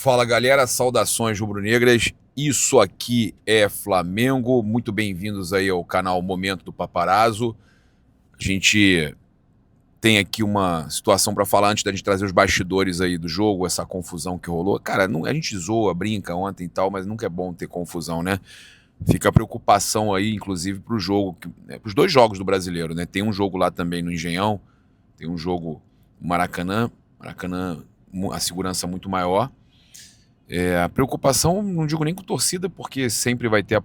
Fala galera, saudações rubro-negras, isso aqui é Flamengo, muito bem-vindos aí ao canal Momento do Paparazzo. A gente tem aqui uma situação para falar antes da gente trazer os bastidores aí do jogo, essa confusão que rolou. Cara, a gente zoa, brinca ontem e tal, mas nunca é bom ter confusão, né? Fica a preocupação aí, inclusive, para o jogo, para os dois jogos do Brasileiro, né? Tem um jogo lá também no Engenhão, tem um jogo no Maracanã, a segurança muito maior. A preocupação, não digo nem com torcida, porque sempre vai ter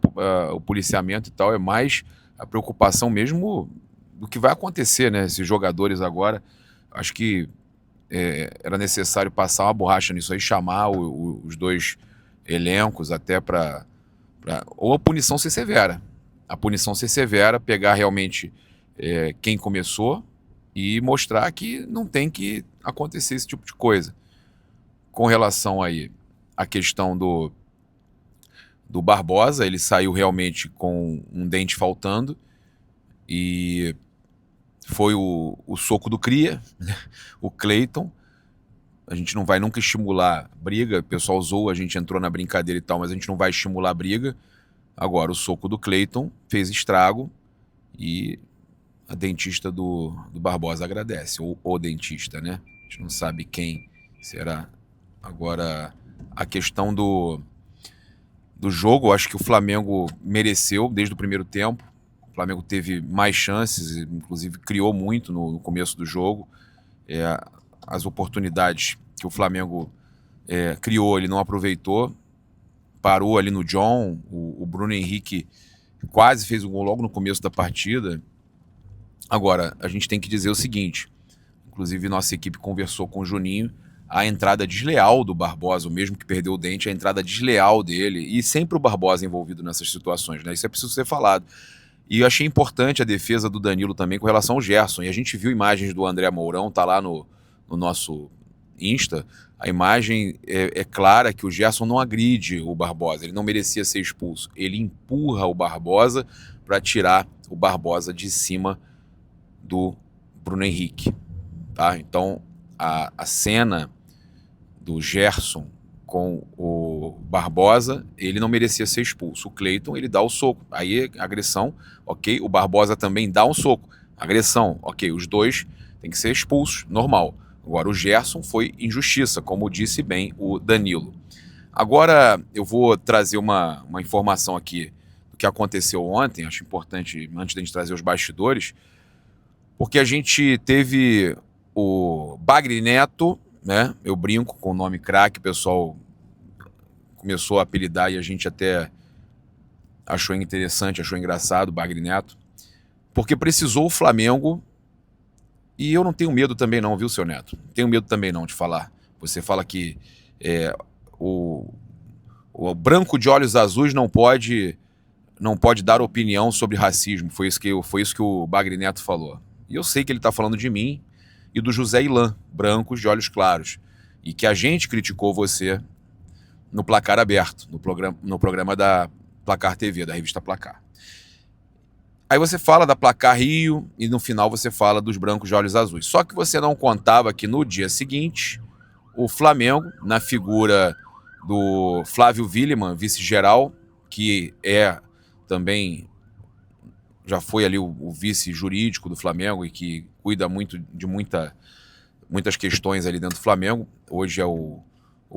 o policiamento e tal, é mais a preocupação mesmo do que vai acontecer, né? Esses jogadores agora, acho que era necessário passar uma borracha nisso aí, chamar os dois elencos até para... Ou a punição ser severa. A punição ser severa, pegar realmente quem começou e mostrar que não tem que acontecer esse tipo de coisa. Com relação aí a questão do Barbosa, ele saiu realmente com um dente faltando e foi o soco do cria, o Cleiton. A gente não vai nunca estimular briga, o pessoal zoa, a gente entrou na brincadeira e tal, mas a gente não vai estimular briga. Agora, o soco do Cleiton fez estrago e a dentista do Barbosa agradece, ou o dentista, né? A gente não sabe quem será. Agora, a questão do jogo, acho que o Flamengo mereceu desde o primeiro tempo. O Flamengo teve mais chances, inclusive criou muito no começo do jogo. As oportunidades que o Flamengo criou, ele não aproveitou. Parou ali no John, o Bruno Henrique quase fez um gol logo no começo da partida. Agora, a gente tem que dizer o seguinte, inclusive nossa equipe conversou com o Juninho, a entrada desleal do Barbosa, o mesmo que perdeu o dente, a entrada desleal dele, e sempre o Barbosa envolvido nessas situações, né? Isso é preciso ser falado. E eu achei importante a defesa do Danilo também com relação ao Gerson, e a gente viu imagens do André Mourão, tá lá no nosso Insta, a imagem é clara que o Gerson não agride o Barbosa, ele não merecia ser expulso, ele empurra o Barbosa para tirar o Barbosa de cima do Bruno Henrique, tá? Então, a cena do Gerson com o Barbosa, ele não merecia ser expulso. O Cleiton, ele dá o soco. Aí, agressão, ok. O Barbosa também dá um soco. Agressão, ok. Os dois têm que ser expulsos, normal. Agora, o Gerson foi injustiça, como disse bem o Danilo. Agora, eu vou trazer uma informação aqui do que aconteceu ontem. Acho importante, antes da gente trazer os bastidores, porque a gente teve o Bagre Neto, né? Eu brinco com o nome craque, o pessoal começou a apelidar e a gente até achou interessante, achou engraçado o Bagre Neto, porque precisou o Flamengo, e eu não tenho medo também não, viu, seu Neto? Não tenho medo também não de falar. Você fala que o branco de olhos azuis não pode dar opinião sobre racismo, foi isso que o Bagre Neto falou. E eu sei que ele está falando de mim e do José Ilan, brancos de olhos claros, e que a gente criticou você no Placar Aberto, no programa da Placar TV, da revista Placar. Aí você fala da Placar Rio e no final você fala dos brancos de olhos azuis. Só que você não contava que no dia seguinte, o Flamengo, na figura do Flávio Willeman, vice-geral, que também já foi ali o vice jurídico do Flamengo e que cuida muito de muitas questões ali dentro do Flamengo. Hoje é o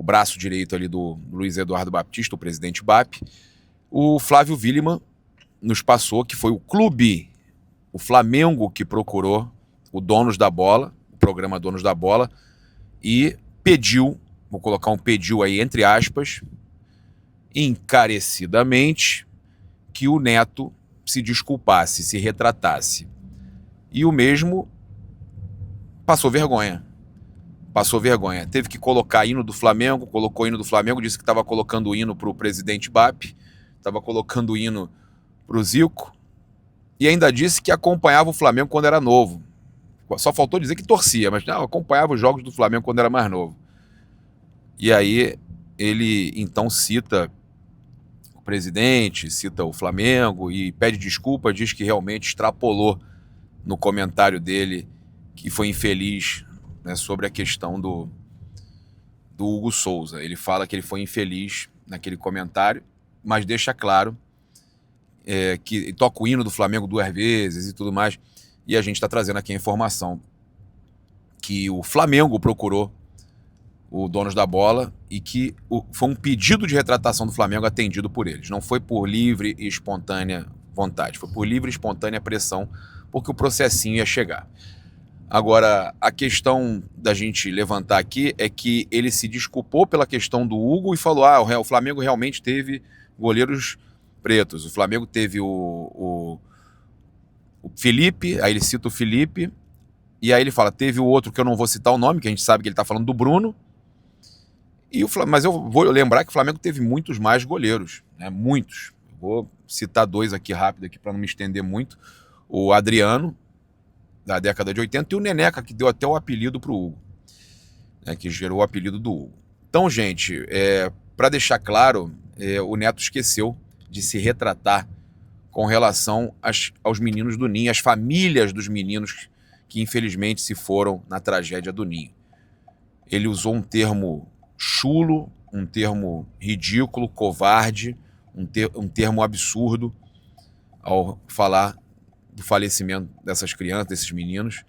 braço direito ali do Luiz Eduardo Baptista, o presidente BAP. O Flávio Willeman nos passou que foi o clube, o Flamengo, que procurou o Donos da Bola, o programa Donos da Bola, e pediu, vou colocar um pediu aí entre aspas, encarecidamente, que o Neto se desculpasse, se retratasse. E o mesmo passou vergonha. Teve que colocar hino do Flamengo, colocou hino do Flamengo, disse que estava colocando o hino para o presidente BAP, estava colocando o hino para o Zico, e ainda disse que acompanhava o Flamengo quando era novo. Só faltou dizer que torcia, mas não, acompanhava os jogos do Flamengo quando era mais novo. E aí ele então cita o presidente, cita o Flamengo e pede desculpa, diz que realmente extrapolou no comentário dele, que foi infeliz, né, sobre a questão do Hugo Souza. Ele fala que ele foi infeliz naquele comentário, mas deixa claro que toca o hino do Flamengo 2 vezes e tudo mais. E a gente está trazendo aqui a informação que o Flamengo procurou o Donos da Bola e que foi um pedido de retratação do Flamengo atendido por eles. Não foi por livre e espontânea vontade, foi por livre e espontânea pressão, porque o processinho ia chegar. Agora, a questão da gente levantar aqui é que ele se desculpou pela questão do Hugo e falou: o Flamengo realmente teve goleiros pretos. O Flamengo teve o Felipe, aí ele cita o Felipe, e aí ele fala, teve o outro que eu não vou citar o nome, que a gente sabe que ele está falando do Bruno, mas eu vou lembrar que o Flamengo teve muitos mais goleiros, né? Muitos. Eu vou citar 2 aqui rápido aqui para não me estender muito. O Adriano, da década de 80, e o Neneca, que deu até o apelido para o Hugo, né? Que gerou o apelido do Hugo. Então, gente, para deixar claro, o Neto esqueceu de se retratar com relação aos meninos do Ninho, às famílias dos meninos que infelizmente se foram na tragédia do Ninho. Ele usou um termo chulo, um termo ridículo, covarde, um termo absurdo ao falar do falecimento dessas crianças, desses meninos.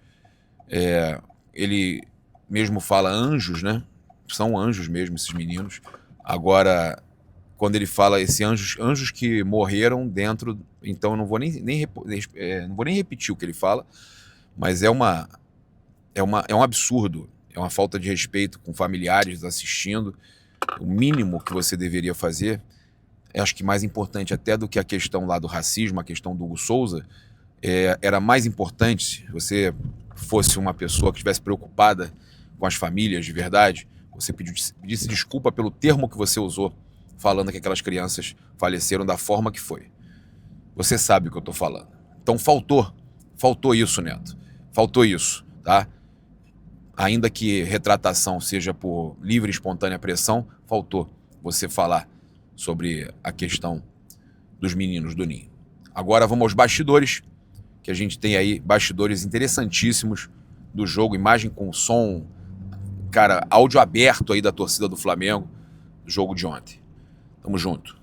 Ele mesmo fala anjos, né? São anjos mesmo esses meninos. Agora, quando ele fala esses anjos que morreram dentro, então eu não vou não vou nem repetir o que ele fala, mas é um absurdo, é uma falta de respeito com familiares assistindo. O mínimo que você deveria fazer, acho que mais importante até do que a questão lá do racismo, a questão do Hugo Souza, era mais importante, se você fosse uma pessoa que estivesse preocupada com as famílias de verdade, você pedisse desculpa pelo termo que você usou, falando que aquelas crianças faleceram da forma que foi. Você sabe o que eu estou falando. Então faltou isso, Neto. Faltou isso, tá? Ainda que retratação seja por livre e espontânea pressão, faltou você falar sobre a questão dos meninos do Ninho. Agora vamos aos bastidores, que a gente tem aí bastidores interessantíssimos do jogo, imagem com som, cara, áudio aberto aí da torcida do Flamengo, do jogo de ontem. Tamo junto.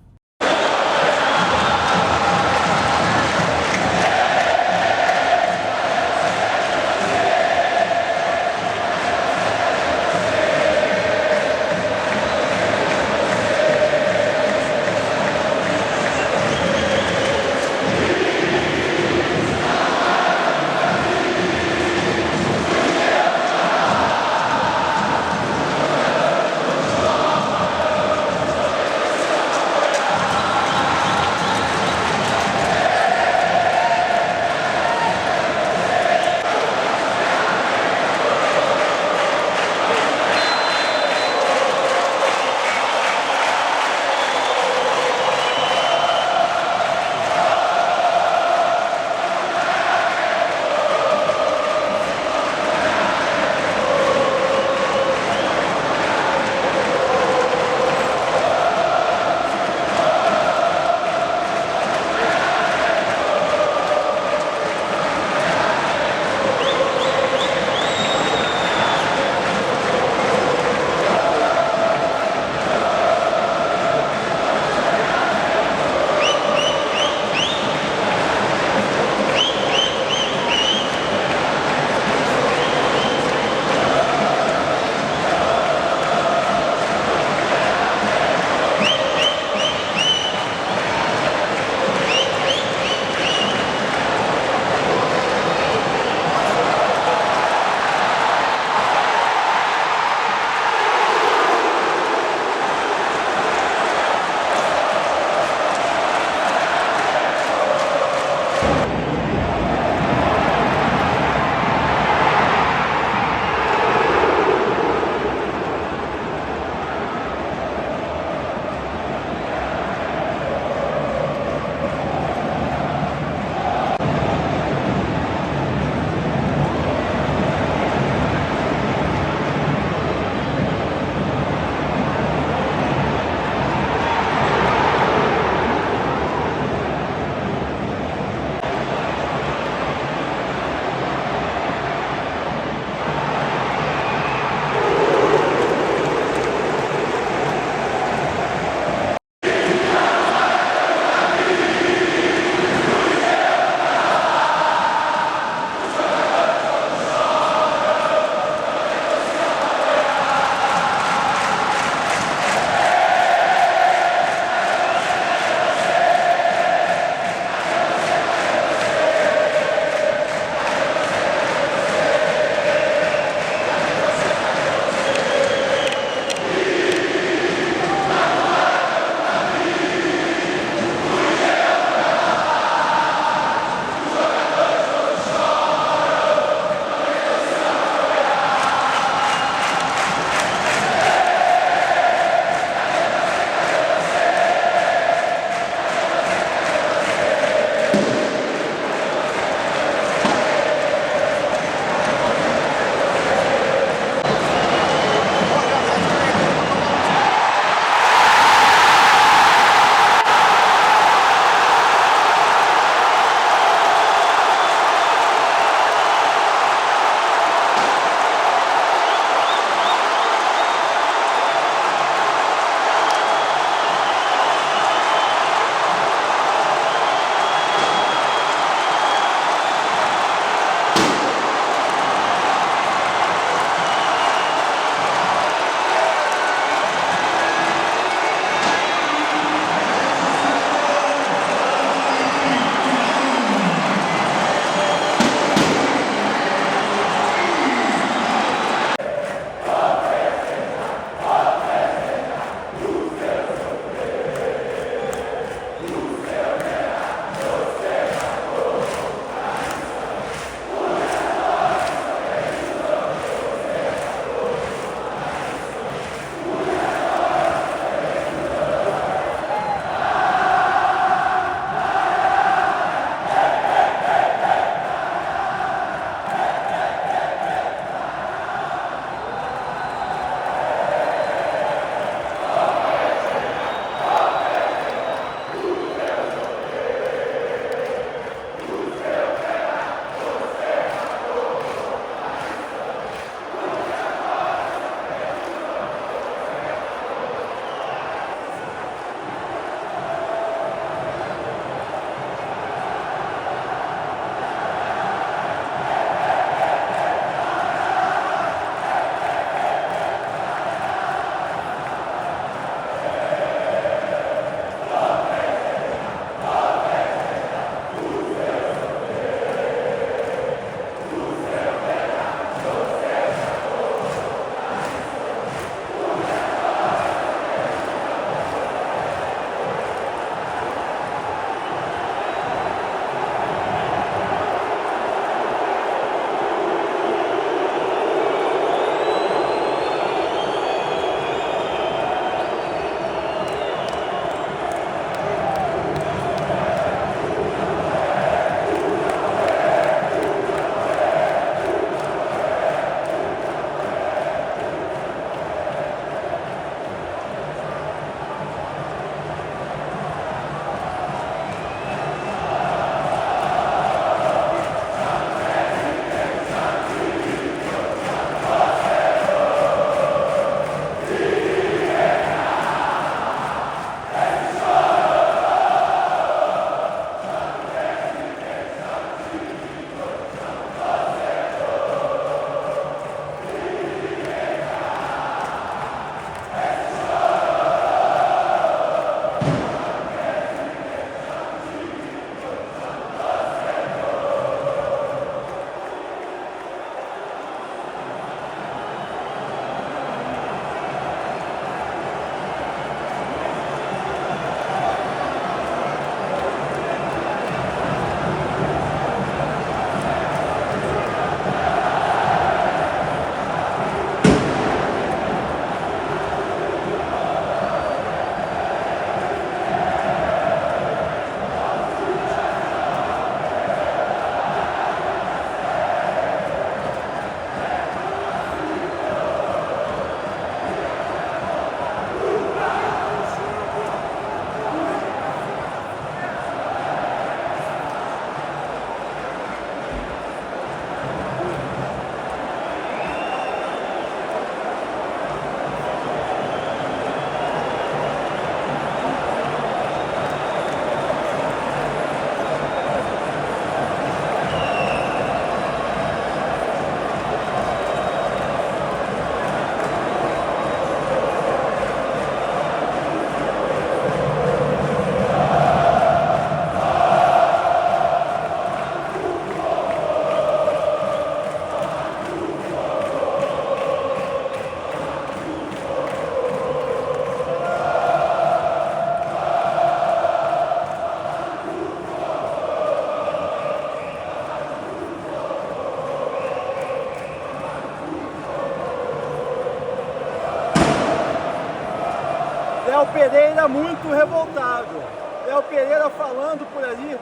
Léo Pereira muito revoltado. Léo Pereira falando por ali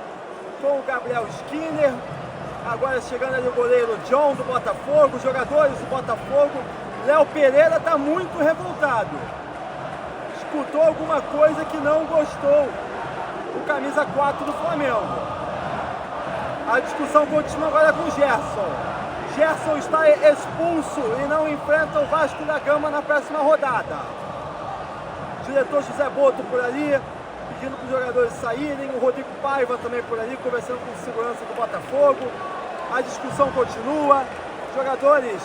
com o Gabriel Skinner. Agora chegando ali o goleiro John do Botafogo, os jogadores do Botafogo. Léo Pereira está muito revoltado. Escutou alguma coisa que não gostou. O camisa 4 do Flamengo. A discussão continua agora com o Gerson. Gerson está expulso e não enfrenta o Vasco da Gama na próxima rodada. O diretor José Boto por ali, pedindo para os jogadores saírem. O Rodrigo Paiva também por ali, conversando com o segurança do Botafogo. A discussão continua. Jogadores,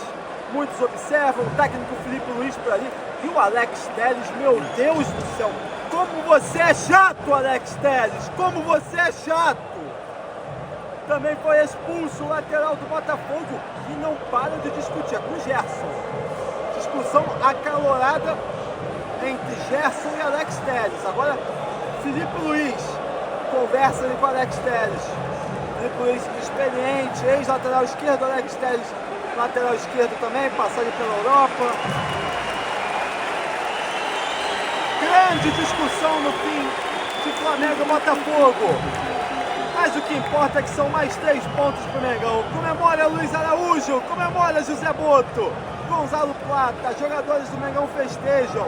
muitos observam. O técnico Felipe Luiz por ali. E o Alex Telles, meu Deus do céu. Como você é chato, Alex Telles. Como você é chato. Também foi expulso o lateral do Botafogo e não para de discutir. É com o Gerson. Discussão acalorada entre Gerson e Alex Telles. Agora, Felipe Luiz conversa ali com o Alex Telles. Felipe Luiz experiente, ex-lateral esquerdo, Alex Telles lateral esquerdo também, passagem pela Europa. Grande discussão no fim de Flamengo e Botafogo. Mas o que importa é que são mais 3 pontos pro Mengão. Comemora Luiz Araújo, comemora José Boto. Gonzalo Plata, jogadores do Mengão festejam.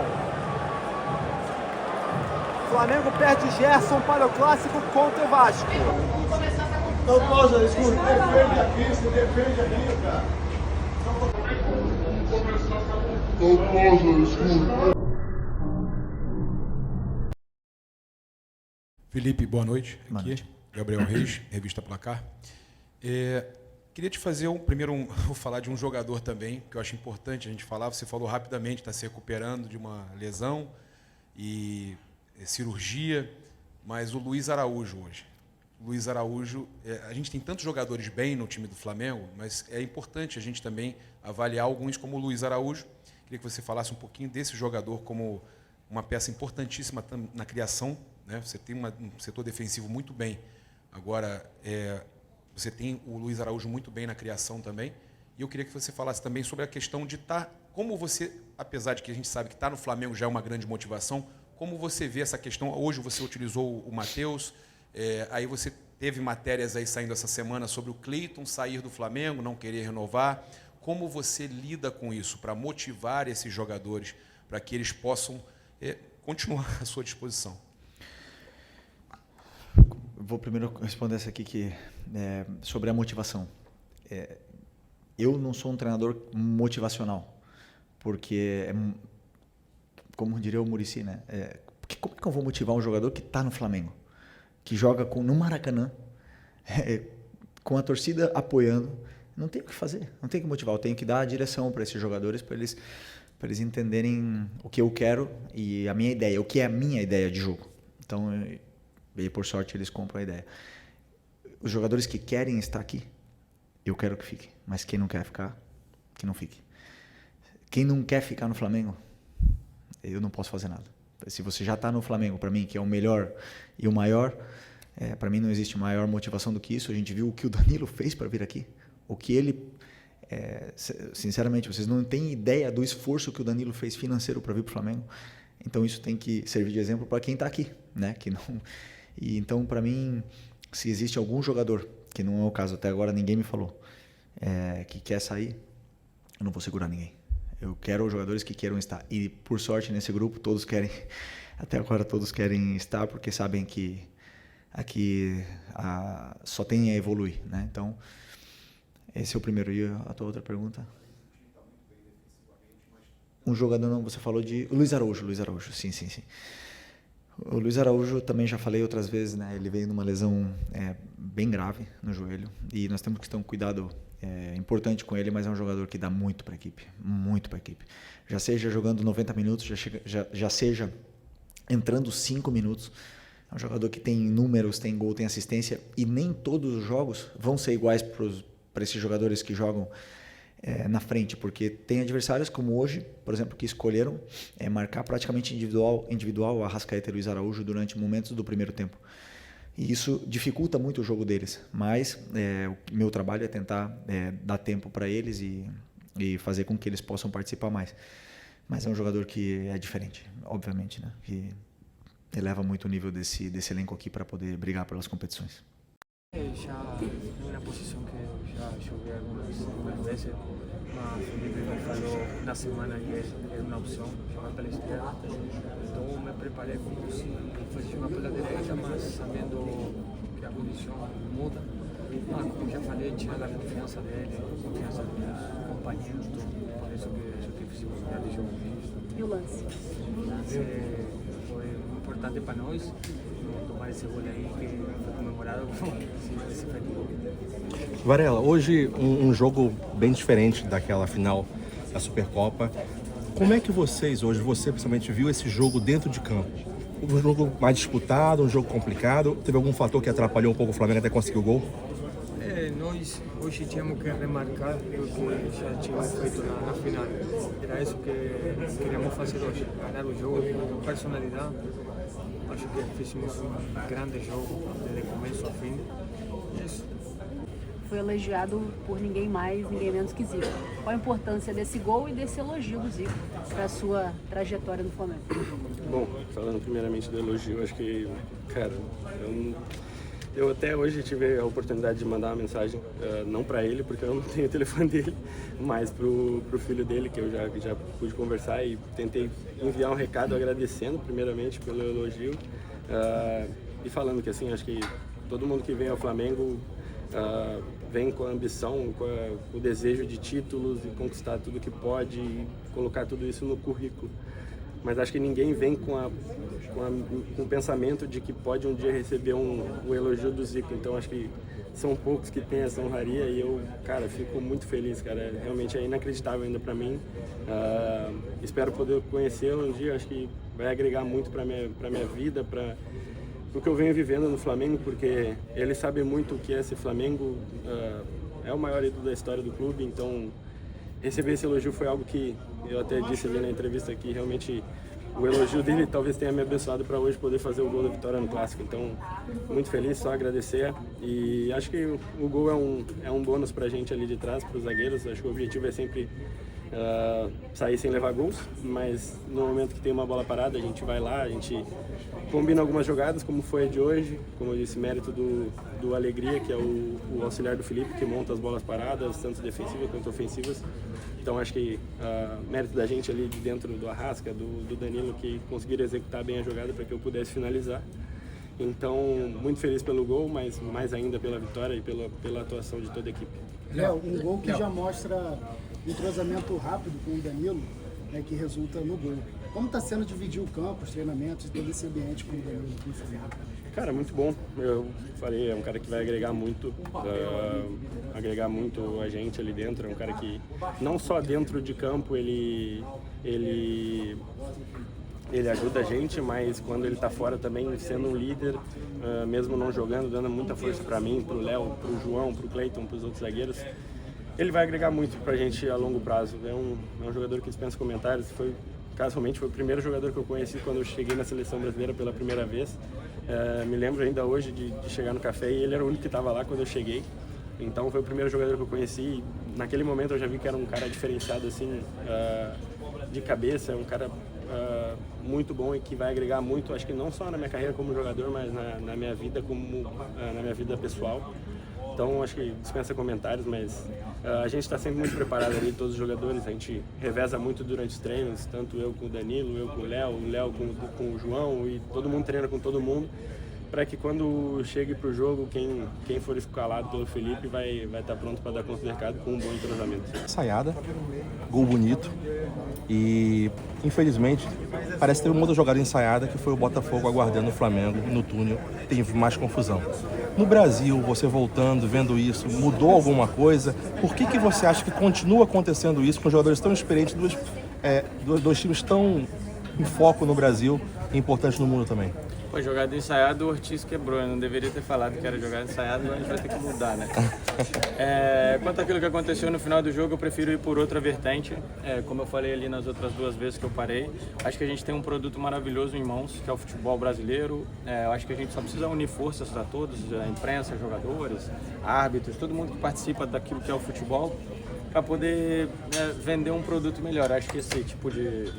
Flamengo perde Gerson para o clássico contra o Vasco. Não posso, escuta, defende aqui, você defende aqui, cara. Não posso, escuta. Felipe, boa noite. Boa noite. Gabriel Reis, Revista Placar. Queria te fazer vou falar de um jogador também, que eu acho importante a gente falar. Você falou rapidamente, está se recuperando de uma lesão e cirurgia, mas o Luiz Araújo hoje. Luiz Araújo, a gente tem tantos jogadores bem no time do Flamengo, mas é importante a gente também avaliar alguns como o Luiz Araújo. Queria que você falasse um pouquinho desse jogador como uma peça importantíssima na criação, né? Você tem um setor defensivo muito bem. Agora, você tem o Luiz Araújo muito bem na criação também. E eu queria que você falasse também sobre a questão de como você, apesar de que a gente sabe que estar no Flamengo já é uma grande motivação, como você vê essa questão? Hoje você utilizou o Matheus, aí você teve matérias aí saindo essa semana sobre o Cleiton sair do Flamengo, não querer renovar. Como você lida com isso para motivar esses jogadores, para que eles possam continuar à sua disposição? Vou primeiro responder essa aqui sobre a motivação. Eu não sou um treinador motivacional, porque, como diria o Muricy, né? Como que eu vou motivar um jogador que está no Flamengo, que joga no Maracanã, com a torcida apoiando? Não tem o que fazer, não tem o que motivar. Eu tenho que dar a direção para esses jogadores, para eles entenderem o que eu quero e a minha ideia, o que é a minha ideia de jogo. Então, e por sorte eles compram a ideia. Os jogadores que querem estar aqui, eu quero que fiquem. Mas quem não quer ficar, que não fique. Quem não quer ficar no Flamengo, eu não posso fazer nada. Se você já está no Flamengo, para mim, que é o melhor e o maior, para mim não existe maior motivação do que isso. A gente viu o que o Danilo fez para vir aqui. O que ele... sinceramente, vocês não têm ideia do esforço que o Danilo fez financeiro para vir para o Flamengo. Então isso tem que servir de exemplo para quem está aqui, né? Que não... E então, para mim, se existe algum jogador, que não é o caso, até agora ninguém me falou, que quer sair, eu não vou segurar ninguém. Eu quero os jogadores que queiram estar. E, por sorte, nesse grupo, todos querem, até agora todos querem estar, porque sabem que aqui só tem a evoluir, né? Então, esse é o primeiro. E a tua outra pergunta? Um jogador, não, você falou de Luiz Araújo, sim. O Luiz Araújo, também já falei outras vezes, né? Ele veio numa lesão bem grave no joelho e nós temos que ter um cuidado importante com ele, mas é um jogador que dá muito para a equipe, já seja jogando 90 minutos, já seja entrando 5 minutos. É um jogador que tem números, tem gol, tem assistência, e nem todos os jogos vão ser iguais para esses jogadores que jogam na frente, porque tem adversários como hoje, por exemplo, que escolheram marcar praticamente individual o Arrascaeta e Luiz Araújo durante momentos do primeiro tempo. E isso dificulta muito o jogo deles, mas o meu trabalho é tentar dar tempo para eles e fazer com que eles possam participar mais. Mas é um jogador que é diferente, obviamente, né? Que eleva muito o nível desse elenco aqui para poder brigar pelas competições. Já é uma posição que eu já joguei algumas vezes, mas o Felipe me falou na semana que era uma opção jogar pela esquerda, então me preparei como se fosse jogar pela direita, mas sabendo que a condição muda. Mas, como já falei, tinha a confiança dele, a confiança dos companheiros, por isso que eu tive possibilidade de jogo. E o lance? O lance foi importante para nós. Tomar esse gol aí que foi comemorado com esse feito gol. Varela, hoje um jogo bem diferente daquela final da Supercopa. Como é que você principalmente viu esse jogo dentro de campo? Um jogo mais disputado, um jogo complicado? Teve algum fator que atrapalhou um pouco o Flamengo até conseguir o gol? Nós hoje tínhamos que remarcar o que já tínhamos feito na final. Era isso que queríamos fazer hoje, ganhar o jogo com personalidade. Acho que fizemos um grande jogo, desde começo a fim. Isso. Foi elogiado por ninguém mais, ninguém menos que Zico. Qual a importância desse gol e desse elogio do Zico para a sua trajetória no Flamengo? Bom, falando primeiramente do elogio, acho que, cara, eu até hoje tive a oportunidade de mandar uma mensagem, não para ele, porque eu não tenho o telefone dele, mas pro filho dele, que eu já pude conversar e tentei enviar um recado agradecendo primeiramente pelo elogio e falando que, assim, acho que todo mundo que vem ao Flamengo vem com a ambição, com o desejo de títulos e conquistar tudo que pode e colocar tudo isso no currículo. Mas acho que ninguém vem com o pensamento de que pode um dia receber o elogio do Zico. Então acho que são poucos que têm essa honraria e eu, cara, fico muito feliz, cara. Realmente é inacreditável ainda para mim. Espero poder conhecê-lo um dia. Acho que vai agregar muito para minha vida, para o que eu venho vivendo no Flamengo, porque ele sabe muito o que é esse Flamengo. É o maior ídolo da história do clube, então receber esse elogio foi algo que eu até disse ali na entrevista que realmente o elogio dele talvez tenha me abençoado para hoje poder fazer o gol da vitória no Clássico. Então, muito feliz, só agradecer. E acho que o gol é um bônus para a gente ali de trás, para os zagueiros. Acho que o objetivo é sempre sair sem levar gols, mas no momento que tem uma bola parada, a gente vai lá, a gente combina algumas jogadas, como foi a de hoje, como eu disse, mérito do Alegria, que é o auxiliar do Felipe, que monta as bolas paradas, tanto defensivas quanto ofensivas. Então acho que mérito da gente ali de dentro do Arrasca, do Danilo, que conseguiram executar bem a jogada para que eu pudesse finalizar. Então, muito feliz pelo gol, mas mais ainda pela vitória e pela atuação de toda a equipe. Léo, um gol que já mostra entrosamento rápido com o Danilo, né, que resulta no gol. Como está sendo dividir o campo, os treinamentos e todo esse ambiente com o Danilo? Cara, muito bom. Eu falei, é um cara que vai agregar muito a gente ali dentro. É um cara que não só dentro de campo ele ajuda a gente, mas quando ele está fora também, sendo um líder, mesmo não jogando, dando muita força para mim, para o Léo, para o João, para o Cleiton, para os outros zagueiros. Ele vai agregar muito para a gente a longo prazo. É um jogador que dispensa comentários. Casualmente, foi o primeiro jogador que eu conheci quando eu cheguei na seleção brasileira pela primeira vez. Me lembro ainda hoje de chegar no café e ele era o único que estava lá quando eu cheguei. Então foi o primeiro jogador que eu conheci e naquele momento eu já vi que era um cara diferenciado assim, de cabeça, um cara muito bom e que vai agregar muito, acho que não só na minha carreira como jogador, mas na minha vida na minha vida pessoal. Então acho que dispensa comentários, mas a gente está sempre muito preparado ali, todos os jogadores, a gente reveza muito durante os treinos, tanto eu com o Danilo, eu com o Léo com o João e todo mundo treina com todo mundo, para que quando chegue para o jogo, quem for escalado pelo Felipe vai estar pronto para dar conta do recado com um bom entrosamento. Ensaiada, gol bonito e infelizmente parece ter uma outra jogada ensaiada que foi o Botafogo aguardando o Flamengo no túnel, teve mais confusão. No Brasil, você voltando, vendo isso, mudou alguma coisa? Por que você acha que continua acontecendo isso com jogadores tão experientes, dois times tão em foco no Brasil e importantes no mundo também? Pô, jogada ensaiada, o Ortiz quebrou. Eu não deveria ter falado que era jogada ensaiada, mas a gente vai ter que mudar, né? Quanto àquilo que aconteceu no final do jogo, eu prefiro ir por outra vertente. Como eu falei ali nas outras duas vezes que eu parei, acho que a gente tem um produto maravilhoso em mãos, que é o futebol brasileiro. Eu acho que a gente só precisa unir forças para todos, a imprensa, jogadores, árbitros, todo mundo que participa daquilo que é o futebol, para poder vender um produto melhor. Acho que esse tipo de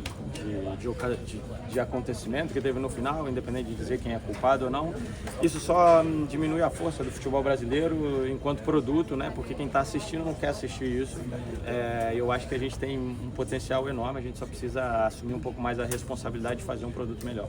acontecimento que teve no final, independente de dizer quem é culpado ou não, isso só diminui a força do futebol brasileiro enquanto produto, né? Porque quem está assistindo não quer assistir isso. Eu acho que a gente tem um potencial enorme, a gente só precisa assumir um pouco mais a responsabilidade de fazer um produto melhor.